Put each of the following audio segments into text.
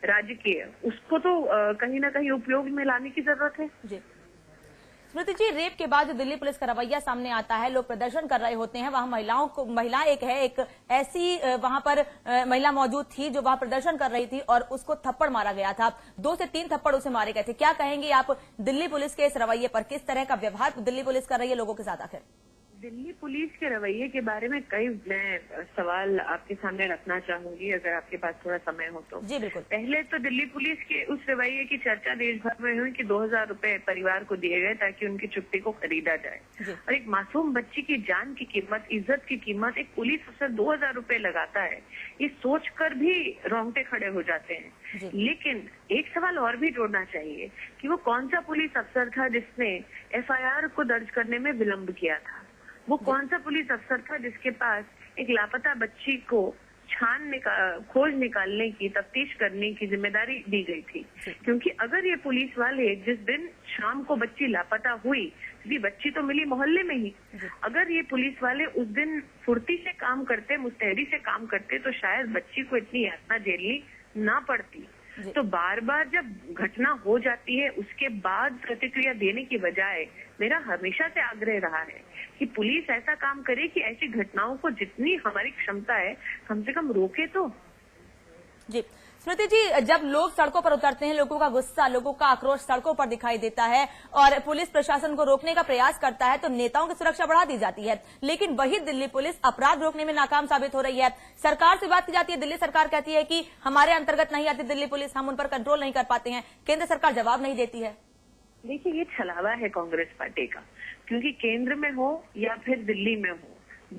राजकीय, उसको तो कहीं ना कहीं उपयोग में लाने की जरूरत है। जी स्मृति जी, रेप के बाद जो दिल्ली पुलिस का रवैया सामने आता है, लोग प्रदर्शन कर रहे होते हैं, वहां महिला एक ऐसी वहां पर महिला मौजूद थी जो वहां प्रदर्शन कर रही थी और उसको थप्पड़ मारा गया था, 2 से 3 थप्पड़ उसे मारे गए थे। क्या कहेंगे आप दिल्ली पुलिस के इस रवैये पर? किस तरह का व्यवहार दिल्ली पुलिस कर रही है लोगों के साथ आखिर? दिल्ली पुलिस के रवैये के बारे में कई मैं सवाल आपके सामने रखना चाहूंगी, अगर आपके पास थोड़ा समय हो तो। जी बिल्कुल। पहले तो दिल्ली पुलिस के उस रवैये की चर्चा देश भर में हुई कि 2000 रुपए परिवार को दिए गए ताकि उनकी छुट्टी को खरीदा जाए, और एक मासूम बच्ची की जान की कीमत, इज्जत की कीमत एक पुलिस अफसर 2000 रुपए लगाता है, ये सोचकर भी रोंगटे खड़े हो जाते हैं। लेकिन एक सवाल और भी जोड़ना चाहिए कि वो कौन सा पुलिस अफसर था जिसने FIR को दर्ज करने में विलंब किया था? वो कौन सा पुलिस अफसर था जिसके पास एक लापता बच्ची को खोज निकालने की, तफ्तीश करने की जिम्मेदारी दी गई थी? क्योंकि अगर ये पुलिस वाले जिस दिन शाम को बच्ची लापता हुई, क्योंकि बच्ची तो मिली मोहल्ले में ही, अगर ये पुलिस वाले उस दिन फुर्ती से काम करते, मुस्तैदी से काम करते, तो शायद बच्ची को इतनी यातना झेलनी ना पड़ती। तो बार बार जब घटना हो जाती है उसके बाद प्रतिक्रिया देने की बजाय मेरा हमेशा से आग्रह रहा है कि पुलिस ऐसा काम करे कि ऐसी घटनाओं को जितनी हमारी क्षमता है कम से कम रोके तो। जी स्मृति जी, जब लोग सड़कों पर उतरते हैं, लोगों का गुस्सा, लोगों का आक्रोश सड़कों पर दिखाई देता है और पुलिस प्रशासन को रोकने का प्रयास करता है तो नेताओं की सुरक्षा बढ़ा दी जाती है, लेकिन वही दिल्ली पुलिस अपराध रोकने में नाकाम साबित हो रही है। सरकार से बात की जाती है, दिल्ली सरकार कहती है कि हमारे अंतर्गत नहीं आती दिल्ली पुलिस, हम उन पर कंट्रोल नहीं कर पाते हैं, केंद्र सरकार जवाब नहीं देती है। देखिए, ये छलावा है कांग्रेस पार्टी का, क्योंकि केंद्र में हो या फिर दिल्ली में हो,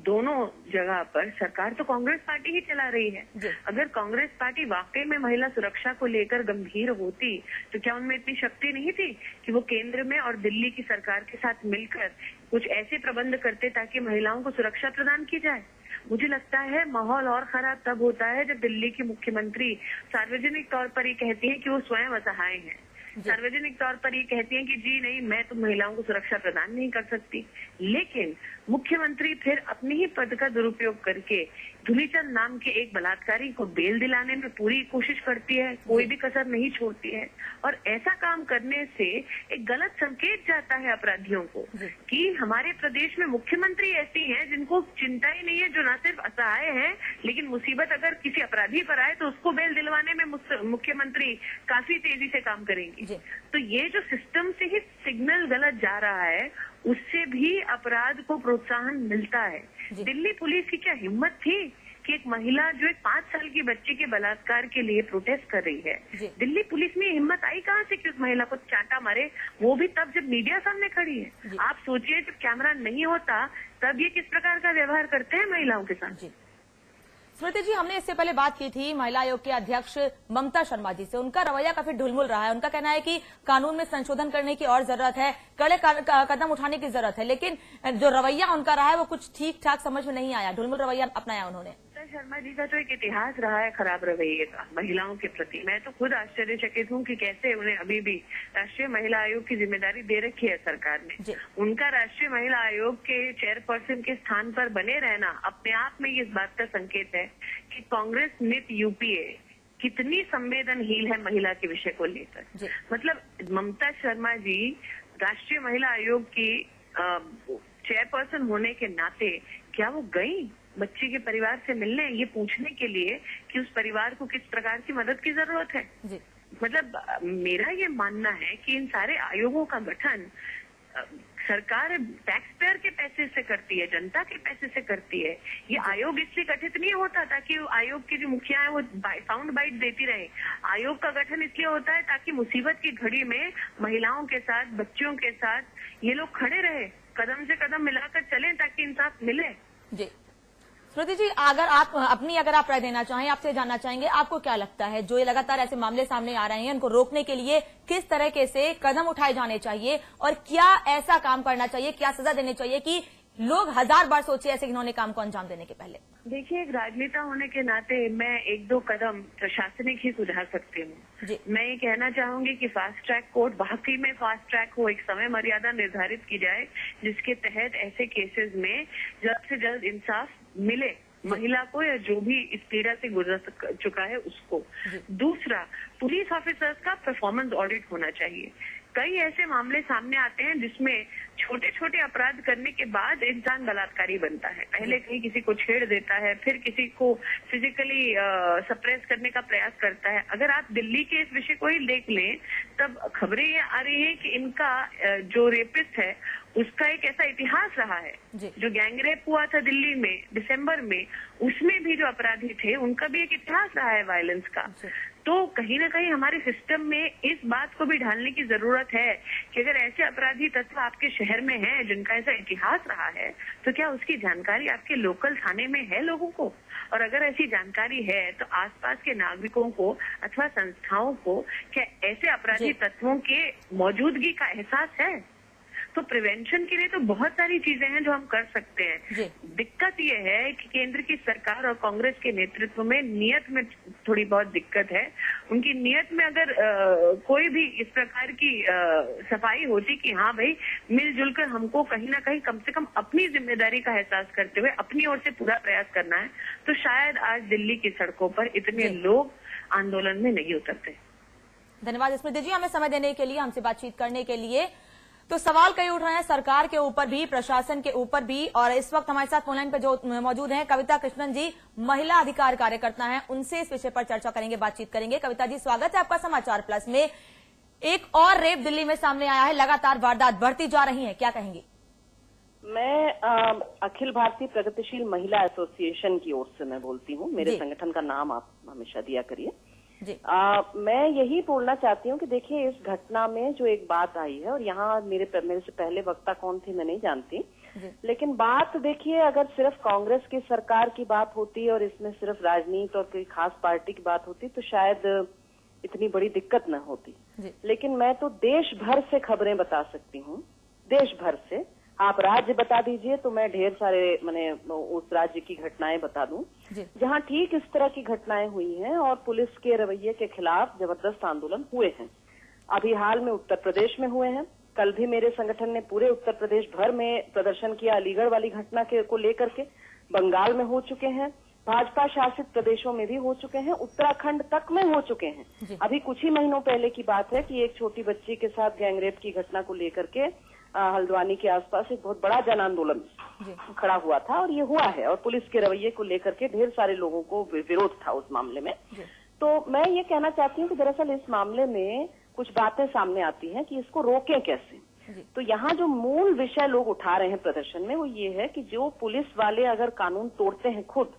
दोनों जगह पर सरकार तो कांग्रेस पार्टी ही चला रही है। अगर कांग्रेस पार्टी वाकई में महिला सुरक्षा को लेकर गंभीर होती तो क्या उनमें इतनी शक्ति नहीं थी कि वो केंद्र में और दिल्ली की सरकार के साथ मिलकर कुछ ऐसे प्रबंध करते ताकि महिलाओं को सुरक्षा प्रदान की जाए? मुझे लगता है माहौल और खराब तब होता है जब दिल्ली की मुख्यमंत्री सार्वजनिक तौर पर ये कहती है कि वो स्वयं असहाय हैं, सार्वजनिक तौर पर ये कहती हैं कि जी नहीं, मैं तो महिलाओं को सुरक्षा प्रदान नहीं कर सकती, लेकिन मुख्यमंत्री फिर अपने ही पद का दुरुपयोग करके धुलीचंद नाम के एक बलात्कारी को बेल दिलाने में पूरी कोशिश करती है, कोई भी कसर नहीं छोड़ती है। और ऐसा काम करने से एक गलत संकेत जाता है अपराधियों को कि हमारे प्रदेश में मुख्यमंत्री ऐसी हैं जिनको चिंता ही नहीं है, जो न सिर्फ असहाय है लेकिन मुसीबत अगर किसी अपराधी पर आए तो उसको बेल दिलवाने में मुख्यमंत्री काफी तेजी से काम करेंगे। तो ये जो सिस्टम से ही सिग्नल गलत जा रहा है, उससे भी अपराध को प्रोत्साहन मिलता है। दिल्ली पुलिस की क्या हिम्मत थी कि एक महिला जो एक 5 साल की बच्ची के बलात्कार के लिए प्रोटेस्ट कर रही है, दिल्ली पुलिस में हिम्मत आई कहाँ से कि उस महिला को चांटा मारे, वो भी तब जब मीडिया सामने खड़ी है। आप सोचिए, जब कैमरा नहीं होता तब ये किस प्रकार का व्यवहार करते हैं महिलाओं के साथ। स्मृति जी, हमने इससे पहले बात की थी महिला आयोग के अध्यक्ष ममता शर्मा जी से, उनका रवैया काफी ढुलमुल रहा है। उनका कहना है कि कानून में संशोधन करने की और जरूरत है, कड़े कदम उठाने की जरूरत है, लेकिन जो रवैया उनका रहा है वो कुछ ठीक ठाक समझ में नहीं आया, ढुलमुल रवैया अपनाया उन्होंने। शर्मा जी का तो एक इतिहास रहा है खराब रवैये का महिलाओं के प्रति। मैं तो खुद आश्चर्यचकित हूँ कि कैसे उन्हें अभी भी राष्ट्रीय महिला आयोग की जिम्मेदारी दे रखी है सरकार ने। उनका राष्ट्रीय महिला आयोग के चेयरपर्सन के स्थान पर बने रहना अपने आप में इस बात का संकेत है कि कांग्रेस नित यूपीए कितनी संवेदनहीन है महिला के विषय को लेकर। मतलब ममता शर्मा जी राष्ट्रीय महिला आयोग की चेयरपर्सन होने के नाते क्या वो गई बच्ची के परिवार से मिलने, ये पूछने के लिए कि उस परिवार को किस प्रकार की मदद की जरूरत है? मतलब मेरा ये मानना है कि इन सारे आयोगों का गठन सरकार टैक्स पेयर के पैसे से करती है, जनता के पैसे से करती है। ये आयोग इसलिए गठित नहीं होता ताकि आयोग की जो मुखिया है वो साउंड बाइट देती रहे। आयोग का गठन इसलिए होता है ताकि मुसीबत की घड़ी में महिलाओं के साथ, बच्चों के साथ ये लोग खड़े रहे, कदम से कदम मिलाकर चलें ताकि इंसाफ मिले। जी स्मृति जी, अगर आप राय देना चाहें, आपसे जानना चाहेंगे, आपको क्या लगता है जो ये लगातार ऐसे मामले सामने आ रहे हैं, उनको रोकने के लिए किस तरह से कदम उठाए जाने चाहिए और क्या ऐसा काम करना चाहिए, क्या सजा देनी चाहिए कि लोग 1000 बार सोचे ऐसे इन्होंने काम को अंजाम देने के पहले? देखिए, एक राजनेता होने के नाते मैं 1-2 कदम प्रशासनिक ही सुधार सकती हूँ। मैं ये कहना चाहूंगी कि फास्ट ट्रैक कोर्ट वाकई में फास्ट ट्रैक हो, एक समय मर्यादा निर्धारित की जाए जिसके तहत ऐसे केसेस में जल्द से जल्द इंसाफ मिले, महिला को या जो भी इस पीड़ा से गुजर चुका है उसको। दूसरा, पुलिस ऑफिसर्स का परफॉर्मेंस ऑडिट होना चाहिए। कई ऐसे मामले सामने आते हैं जिसमें छोटे छोटे अपराध करने के बाद इंसान बलात्कारी बनता है। पहले कहीं किसी को छेड़ देता है, फिर किसी को फिजिकली सप्रेस करने का प्रयास करता है। अगर आप दिल्ली के इस विषय को ही देख लें, तब खबरें ये आ रही है कि इनका जो रेपिस्ट है उसका एक ऐसा इतिहास रहा है। जो गैंगरेप हुआ था दिल्ली में दिसंबर में, उसमें भी जो अपराधी थे उनका भी एक इतिहास रहा है वायलेंस का। तो कहीं ना कहीं हमारे सिस्टम में इस बात को भी ढालने की जरूरत है कि अगर ऐसे अपराधी तत्व आपके शहर में हैं जिनका ऐसा इतिहास रहा है, तो क्या उसकी जानकारी आपके लोकल थाने में है लोगों को? और अगर ऐसी जानकारी है तो आसपास के नागरिकों को अथवा संस्थाओं को क्या ऐसे अपराधी तत्वों के मौजूदगी का एहसास है? तो प्रिवेंशन के लिए तो बहुत सारी चीजें हैं जो हम कर सकते हैं। दिक्कत ये है कि केंद्र की सरकार और कांग्रेस के नेतृत्व में नियत में थोड़ी बहुत दिक्कत है। उनकी नियत में अगर कोई भी इस प्रकार की सफाई होती कि हाँ भाई मिलजुल कर हमको कहीं ना कहीं कम से कम अपनी जिम्मेदारी का एहसास करते हुए अपनी ओर से पूरा प्रयास करना है, तो शायद आज दिल्ली की सड़कों पर इतने लोग आंदोलन में नहीं उतरते। धन्यवाद स्मृति जी, हमें समय देने के लिए, हमसे बातचीत करने के लिए। तो सवाल कई उठ रहे हैं सरकार के ऊपर भी, प्रशासन के ऊपर भी, और इस वक्त हमारे साथ फोनलाइन पे जो मौजूद हैं कविता कृष्णन जी, महिला अधिकार कार्यकर्ता हैं, उनसे इस विषय पर चर्चा करेंगे, बातचीत करेंगे। कविता जी, स्वागत है आपका समाचार प्लस में। एक और रेप दिल्ली में सामने आया है, लगातार वारदात बढ़ती जा रही है, क्या कहेंगी? मैं अखिल भारतीय प्रगतिशील महिला एसोसिएशन की ओर से मैं बोलती हूँ। मेरे संगठन का नाम आप हमेशा दिया करिए। मैं यही बोलना चाहती हूँ कि देखिए, इस घटना में जो एक बात आई है, और यहाँ मेरे से पहले वक्ता कौन थी मैं नहीं जानती, लेकिन बात देखिए, अगर सिर्फ कांग्रेस की सरकार की बात होती और इसमें सिर्फ राजनीति और कोई खास पार्टी की बात होती तो शायद इतनी बड़ी दिक्कत न होती। लेकिन मैं तो देश भर से खबरें बता सकती हूँ, देश भर से। आप राज्य बता दीजिए तो मैं ढेर सारे उस राज्य की घटनाएं बता दूं जहां ठीक इस तरह की घटनाएं हुई हैं और पुलिस के रवैये के खिलाफ जबरदस्त आंदोलन हुए हैं। अभी हाल में उत्तर प्रदेश में हुए हैं। कल भी मेरे संगठन ने पूरे उत्तर प्रदेश भर में प्रदर्शन किया अलीगढ़ वाली घटना को लेकर के। बंगाल में हो चुके हैं, भाजपा शासित प्रदेशों में भी हो चुके हैं, उत्तराखंड तक में हो चुके हैं। अभी कुछ ही महीनों पहले की बात है कि एक छोटी बच्ची के साथ गैंगरेप की घटना को लेकर के हल्द्वानी के आसपास एक बहुत बड़ा जन आंदोलन खड़ा हुआ था, और ये हुआ है। और पुलिस के रवैये को लेकर के ढेर सारे लोगों को विरोध था उस मामले में। तो मैं ये कहना चाहती हूँ कि दरअसल इस मामले में कुछ बातें सामने आती हैं कि इसको रोकें कैसे। तो यहाँ जो मूल विषय लोग उठा रहे हैं प्रदर्शन में वो ये है कि जो पुलिस वाले अगर कानून तोड़ते हैं खुद,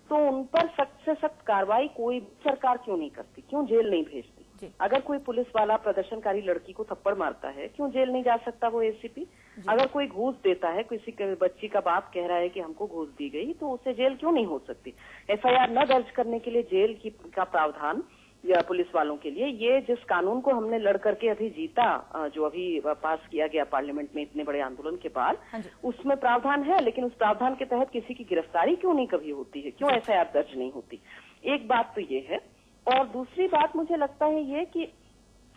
तो उन पर सख्त से सख्त कार्रवाई कोई सरकार क्यों नहीं करती, क्यों जेल नहीं भेजती? अगर कोई पुलिस वाला प्रदर्शनकारी लड़की को थप्पड़ मारता है, क्यों जेल नहीं जा सकता वो एसीपी? अगर कोई घूस देता है, किसी बच्ची का बाप कह रहा है कि हमको घूस दी गई, तो उसे जेल क्यों नहीं हो सकती? एफआईआर न दर्ज करने के लिए जेल का प्रावधान या पुलिस वालों के लिए, ये जिस कानून को हमने लड़ करके अभी जीता, जो अभी पास किया गया पार्लियामेंट में इतने बड़े आंदोलन के बाद, उसमें प्रावधान है, लेकिन उस प्रावधान के तहत किसी की गिरफ्तारी क्यों नहीं कभी होती है, क्यों एफआईआर दर्ज नहीं होती? एक बात तो ये है। और दूसरी बात मुझे लगता है ये कि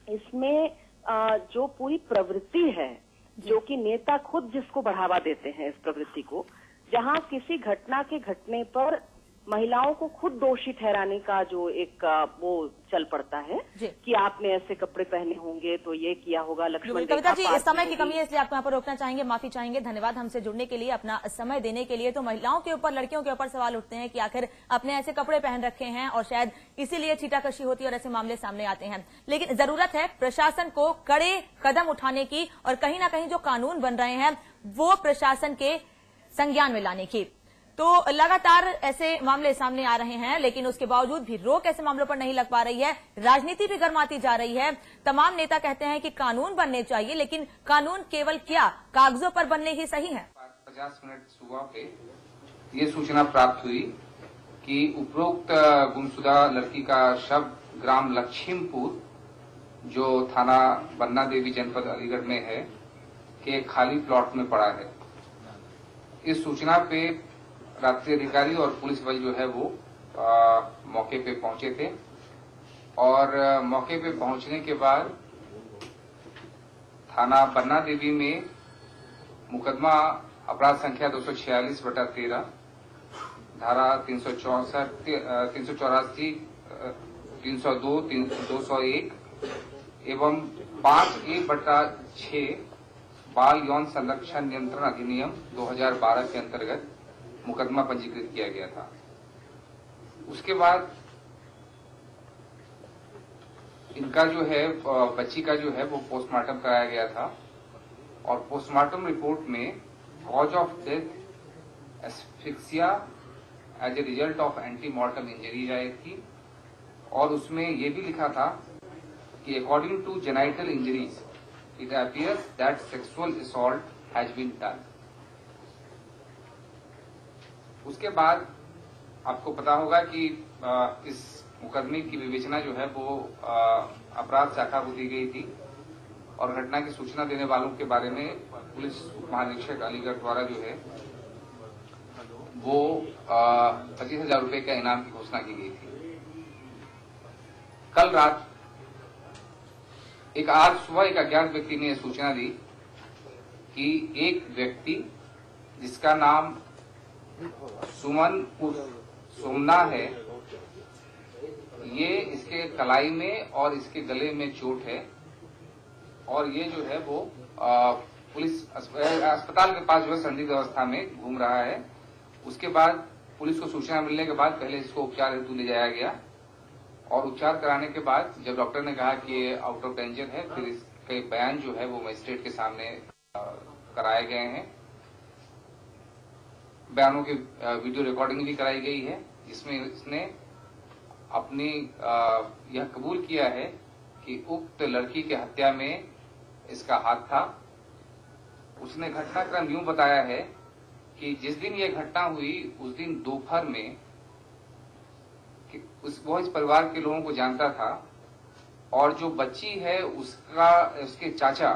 इसमें जो पूरी प्रवृत्ति है, जो कि नेता खुद जिसको बढ़ावा देते हैं इस प्रवृत्ति को, जहां किसी घटना के घटने पर महिलाओं को खुद दोषी ठहराने का जो एक वो चल पड़ता है कि आपने ऐसे कपड़े पहने होंगे तो ये किया होगा, लक्ष्मण। कविता जी, इस समय की कमी है इसलिए आपको यहाँ पर रोकना चाहेंगे, माफी चाहेंगे। धन्यवाद हमसे जुड़ने के लिए, अपना समय देने के लिए। तो महिलाओं के ऊपर, लड़कियों के ऊपर सवाल उठते हैं कि आखिर अपने ऐसे कपड़े पहन रखे हैं और शायद इसीलिए छीटाकशी होती है और ऐसे मामले सामने आते हैं। लेकिन जरूरत है प्रशासन को कड़े कदम उठाने की, और कहीं ना कहीं जो कानून बन रहे हैं वो प्रशासन के संज्ञान में लाने की। तो लगातार ऐसे मामले सामने आ रहे हैं, लेकिन उसके बावजूद भी रोक ऐसे मामलों पर नहीं लग पा रही है। राजनीति भी गर्माती जा रही है। तमाम नेता कहते हैं कि कानून बनने चाहिए, लेकिन कानून केवल क्या, कागजों पर बनने ही सही है। 50 मिनट सुबह पे ये सूचना प्राप्त हुई कि उपरोक्त गुमशुदा लड़की का शव ग्राम लक्ष्मीपुर, जो थाना बन्ना देवी जनपद अलीगढ़ में है, के खाली प्लॉट में पड़ा है। इस सूचना पे रात्रि अधिकारी और पुलिस बल जो है वो मौके पे पहुंचे थे, और मौके पे पहुंचने के बाद थाना बन्ना देवी में मुकदमा अपराध संख्या 246/13 धारा 364, 384, 302, 201 एवं 5A/6 बाल यौन संरक्षण नियंत्रण अधिनियम 2012 के अंतर्गत मुकदमा पंजीकृत किया गया था। उसके बाद इनका जो है बच्ची का जो है वो पोस्टमार्टम कराया गया था और पोस्टमार्टम रिपोर्ट में cause of death asphyxia as a result of ante mortem injuries आई थी और उसमें ये भी लिखा था कि according to genital injuries it appears that sexual assault has been done. उसके बाद आपको पता होगा कि इस मुकदमे की विवेचना जो है वो अपराध शाखा को दी गई थी और घटना की सूचना देने वालों के बारे में पुलिस महानिरीक्षक अलीगढ़ द्वारा जो है वो 25,000 रुपए का इनाम की घोषणा की गई थी। कल रात आज सुबह एक अज्ञात व्यक्ति ने सूचना दी कि एक व्यक्ति जिसका नाम सुमन उर्फ सोमना है, ये इसके कलाई में और इसके गले में चोट है और ये जो है वो पुलिस अस्पताल के पास जो है संदिग्ध अवस्था में घूम रहा है। उसके बाद पुलिस को सूचना मिलने के बाद पहले इसको उपचार हेतु ले जाया गया और उपचार कराने के बाद जब डॉक्टर ने कहा कि ये आउट ऑफ डेंजर है, फिर इसके बयान जो है वो मजिस्ट्रेट के सामने कराए गए हैं। बयानों की वीडियो रिकॉर्डिंग भी कराई गई है जिसमें इसने अपनी यह कबूल किया है कि उक्त लड़की के हत्या में इसका हाथ था। उसने घटनाक्रम यूं बताया है कि जिस दिन यह घटना हुई उस दिन दोपहर में वो इस परिवार के लोगों को जानता था और जो बच्ची है उसके चाचा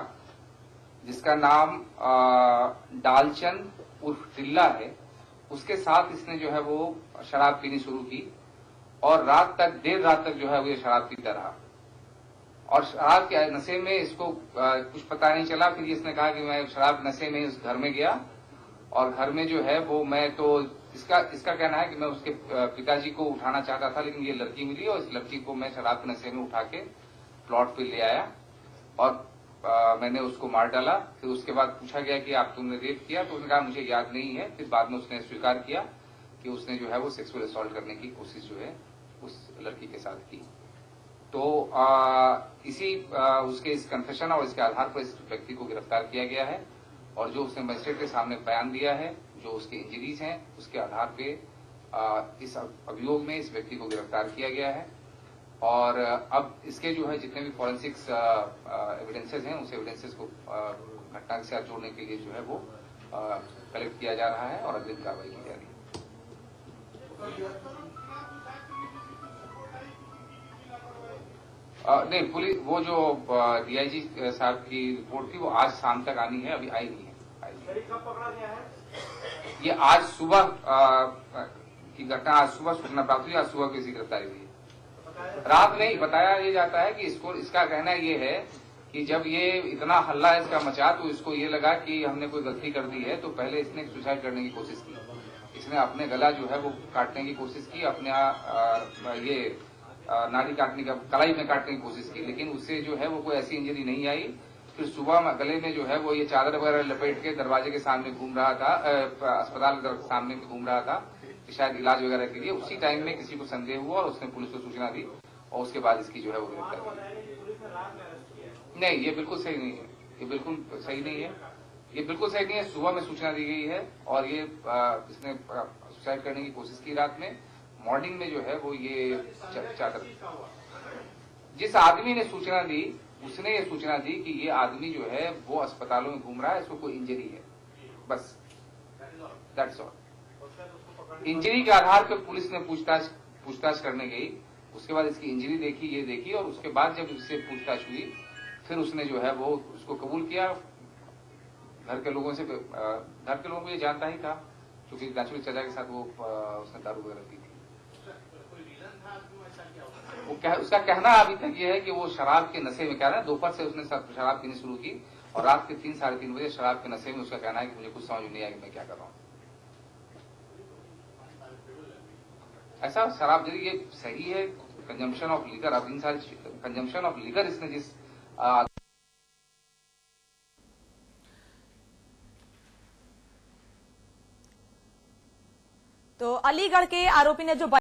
जिसका नाम डालचंद उर्फ टिल्ला है, उसके साथ इसने जो है वो शराब पीनी शुरू की और देर रात तक जो है वो ये शराब पीता रहा और शराब के नशे में इसको कुछ पता नहीं चला। फिर इसने कहा कि मैं शराब नशे में इस घर में गया और घर में जो है वो मैं तो इसका कहना है कि मैं उसके पिताजी को उठाना चाहता था, लेकिन ये लड़की मिली और इस लड़की को मैं शराब के नशे में उठा के प्लॉट पे ले आया और मैंने उसको मार डाला। फिर उसके बाद पूछा गया कि आप तुमने रेप किया, तो उसने कहा मुझे याद नहीं है। फिर बाद में उसने स्वीकार किया कि उसने जो है वो सेक्सुअल असॉल्ट करने की कोशिश जो है उस लड़की के साथ की। तो उसके इस कन्फेशन और इसके आधार पर इस व्यक्ति को गिरफ्तार किया गया है और जो उसने मजिस्ट्रेट के सामने बयान दिया है, जो उसके इंजरीज हैं, उसके आधार पे इस अभियोग में इस व्यक्ति को गिरफ्तार किया गया है और अब इसके जो है जितने भी फॉरेंसिक्स एविडेंसेस हैं उस एविडेंसेस को घटना के साथ जोड़ने के लिए जो है वो कलेक्ट किया जा रहा है और अग्रिम कार्रवाई की जा रही है। नहीं, पुलिस वो जो डीआईजी साहब की रिपोर्ट थी वो आज शाम तक आनी है, अभी आई नहीं है। कब पकड़ा गया है? ये आज सुबह की घटना, आज सुबह सूचना प्राप्त हुई, आज सुबह की इसकी गिरफ्तारी हुई। रात नहीं बताया ये जाता है कि इसका कहना ये है कि जब ये इतना हल्ला इसका मचा तो इसको ये लगा कि हमने कोई गलती कर दी है, तो पहले इसने सुसाइड करने की कोशिश की। इसने अपने गला जो है वो काटने की कोशिश की, अपने ये नाड़ी काटने का, कलाई में काटने की कोशिश की, लेकिन उससे जो है वो कोई ऐसी इंजरी नहीं आई। फिर सुबह गले में जो है वो ये चादर वगैरह लपेट के दरवाजे के सामने घूम रहा था, अस्पताल के सामने घूम रहा था शायद इलाज वगैरह के लिए। उसी टाइम में किसी को संदेह हुआ और उसने पुलिस को सूचना दी और उसके बाद इसकी जो है वो गिरफ्तारी। नहीं, ये बिल्कुल सही नहीं है, ये बिल्कुल सही नहीं है, ये बिल्कुल सही नहीं है। सुबह में सूचना दी गई है और ये इसने सुसाइड करने की कोशिश की रात में। मॉर्निंग में जो है वो ये चादर, जिस आदमी ने सूचना दी उसने ये सूचना दी कि ये आदमी जो है वो अस्पतालों में घूम रहा है, इसको कोई इंजरी है, बस दैट्स ऑल। इंजरी के आधार पर पुलिस ने पूछताछ करने गई, उसके बाद इसकी इंजरी देखी, ये देखी और उसके बाद जब इससे पूछताछ हुई फिर उसने जो है वो उसको कबूल किया। घर के लोगों को ये जानता ही था क्योंकि नेचुरल सजा के साथ वो उसने दारू वगैरह पी थी। उसका कहना अभी तक ये है कि वो शराब के नशे में, कह रहा है दोपहर से उसने शराब पीनी शुरू की और रात के 3 साढ़े 3 बजे शराब के नशे में उसका कहना है कि मुझे कुछ समझ नहीं आया कि मैं क्या कर रहा हूँ। ऐसा शराब जरिए ये सही है कंजम्पशन ऑफ लीगर, अब इन सारी कंजम्पशन ऑफ लीगर इसने जिस तो अलीगढ़ के आरोपी ने जो